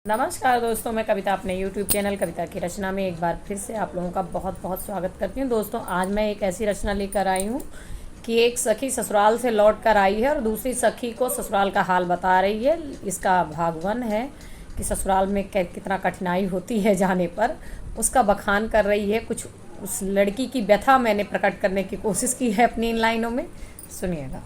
नमस्कार दोस्तों, मैं कविता अपने YouTube चैनल कविता की रचना में एक बार फिर से आप लोगों का बहुत बहुत स्वागत करती हूँ। दोस्तों, आज मैं एक ऐसी रचना लेकर आई हूँ कि एक सखी ससुराल से लौट कर आई है और दूसरी सखी को ससुराल का हाल बता रही है। इसका भाग 1 है कि ससुराल में कितना कठिनाई होती है जाने पर, उसका बखान कर रही है। कुछ उस लड़की की व्यथा मैंने प्रकट करने की कोशिश की है अपनी इन लाइनों में, सुनिएगा।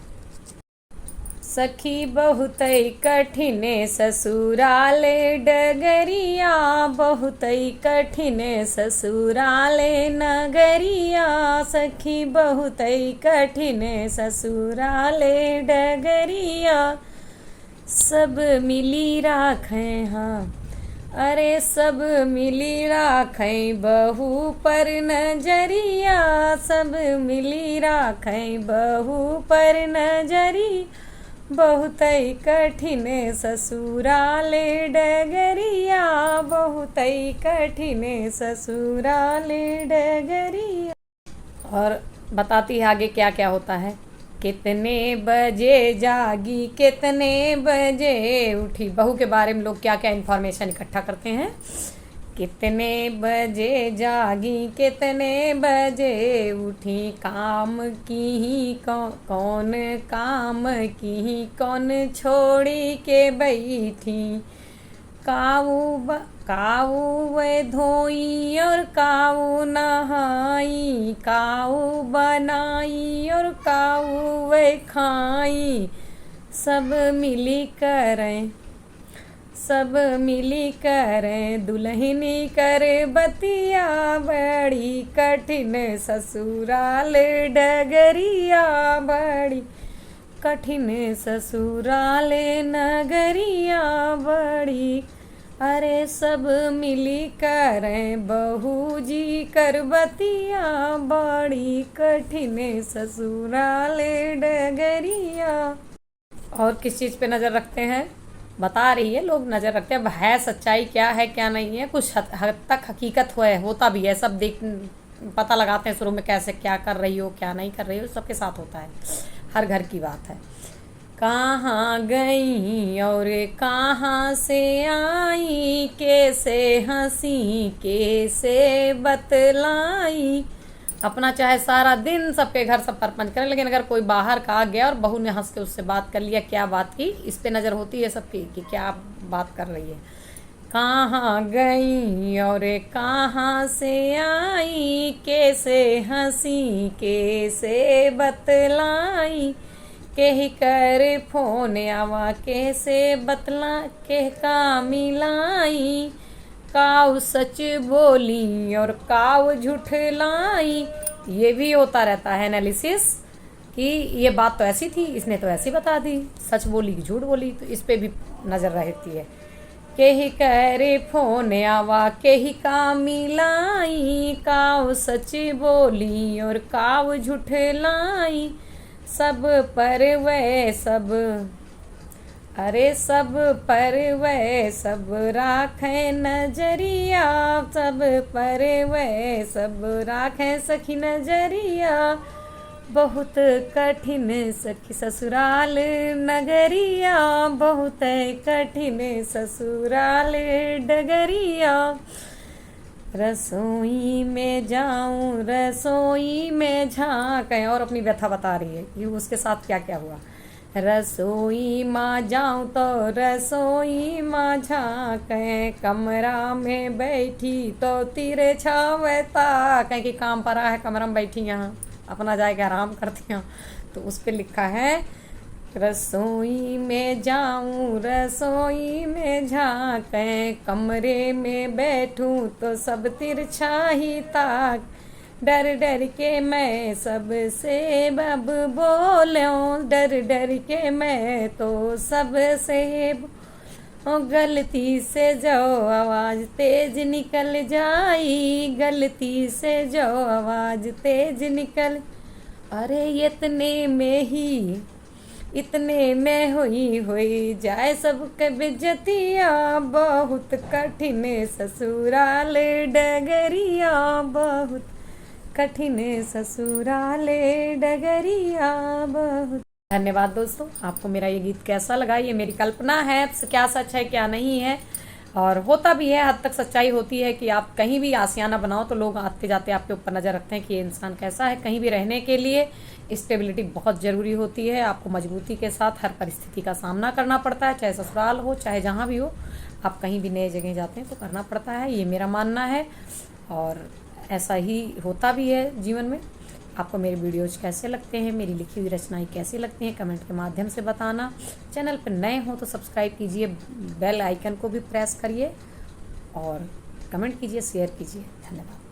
सखी बहुत कठिन ससुराले डगरिया, बहुत कठिन ससुराले नगरिया। सखी बहुत कठिन ससुराले डगरिया, सब मिली राखें हाँ, अरे सब मिली राखें बहू पर नजरिया। सब मिली राखें बहू पर नजरी, बहुत कठिन ससुराले डगरिया, बहुत कठिन ससुराले डगरिया। और बताती है आगे क्या क्या होता है। कितने बजे जागी, कितने बजे उठी। बहू के बारे में लोग क्या क्या इन्फॉर्मेशन इकट्ठा करते हैं। कितने बजे जागी, कितने बजे उठी, काम की ही कौन काम की ही कौन छोड़ी के बैठी। काऊ वे धोई और काऊ नहाई, काऊ बनाई और काऊ वे खाई। सब मिली करें, सब मिली करें दुल्हनी कर बतिया, बड़ी कठिन ससुराल डगरिया, बड़ी कठिन ससुराल नगरिया बड़ी। अरे सब मिली करें बहू जी कर बतिया, बड़ी कठिन ससुराल डगरिया। और किस चीज़ पे नज़र रखते हैं बता रही है, लोग नज़र रखते हैं। अब है सच्चाई क्या है क्या नहीं है, कुछ हद तक हकीकत होता भी है। सब देख पता लगाते हैं शुरू में कैसे क्या कर रही हो क्या नहीं कर रही हो, सबके साथ होता है, हर घर की बात है। कहाँ गई और कहाँ से आई, कैसे हंसी कैसे बतलाई। अपना चाहे सारा दिन सबके घर सब परपंच करें, लेकिन अगर कोई बाहर का आ गया और बहू ने हंस के उससे बात कर लिया, क्या बात की, इस पे नज़र होती है सबकी कि क्या बात कर रही है। कहाँ गई और कहाँ से आई, कैसे हंसी कैसे बतलाई। कही कर फोन आवा कैसे बतला, कह का मिलाई। काऊ सच बोली और काऊ झूठ लाई। ये भी होता रहता है एनालिसिस कि ये बात तो ऐसी थी, इसने तो ऐसी बता दी, सच बोली कि झूठ बोली, तो इस पे भी नज़र रहती है। केही करे फोन आवा केही का मिलाई, काऊ सच बोली और काऊ झूठ लाई। सब पर वह सब, अरे सब पर वह सब राखें नजरिया, सब पर वह सब राखें सखी नजरिया। बहुत कठिन सखी ससुराल नगरिया, बहुत कठिन ससुराल डगरिया। रसोई में जाऊं रसोई में झांकें, और अपनी व्यथा बता रही है कि उसके साथ क्या क्या हुआ। रसोई माँ जाऊँ तो रसोई माँ झांकें, कमरा में बैठी तो तीरे छावता। कहीं कि काम पड़ा है, कमरा में बैठी यहाँ अपना जाके आराम करती हूँ, तो उस पर लिखा है रसोई में जाऊँ रसोई में झांकें, कमरे में बैठूँ तो सब तिरछा ही ताक। डर डर के मैं सबसे बब बोलूं, डर डर के मैं तो सबसे गलती से जो आवाज़ तेज निकल जाई, गलती से जो आवाज़ तेज निकल। अरे इतने में हुई जाए सबके बेइज्जतिया, बहुत कठिन ससुराल डगरिया, बहुत कठिन ससुराल डगरिया बहुत। धन्यवाद दोस्तों, आपको मेरा ये गीत कैसा लगा, ये मेरी कल्पना है, क्या सच है क्या नहीं है और होता भी है, हद तक सच्चाई होती है कि आप कहीं भी आशियाना बनाओ तो लोग आते जाते आपके ऊपर नज़र रखते हैं कि ये इंसान कैसा है। कहीं भी रहने के लिए स्टेबिलिटी बहुत ज़रूरी होती है। आपको मजबूती के साथ हर परिस्थिति का सामना करना पड़ता है, चाहे ससुराल हो चाहे जहाँ भी हो। आप कहीं भी नए जगह जाते हैं तो करना पड़ता है, ये मेरा मानना है और ऐसा ही होता भी है जीवन में। आपको मेरे वीडियोज़ कैसे लगते हैं, मेरी लिखी हुई रचनाएं कैसी लगती हैं, कमेंट के माध्यम से बताना। चैनल पर नए हो तो सब्सक्राइब कीजिए, बेल आइकन को भी प्रेस करिए और कमेंट कीजिए, शेयर कीजिए। धन्यवाद।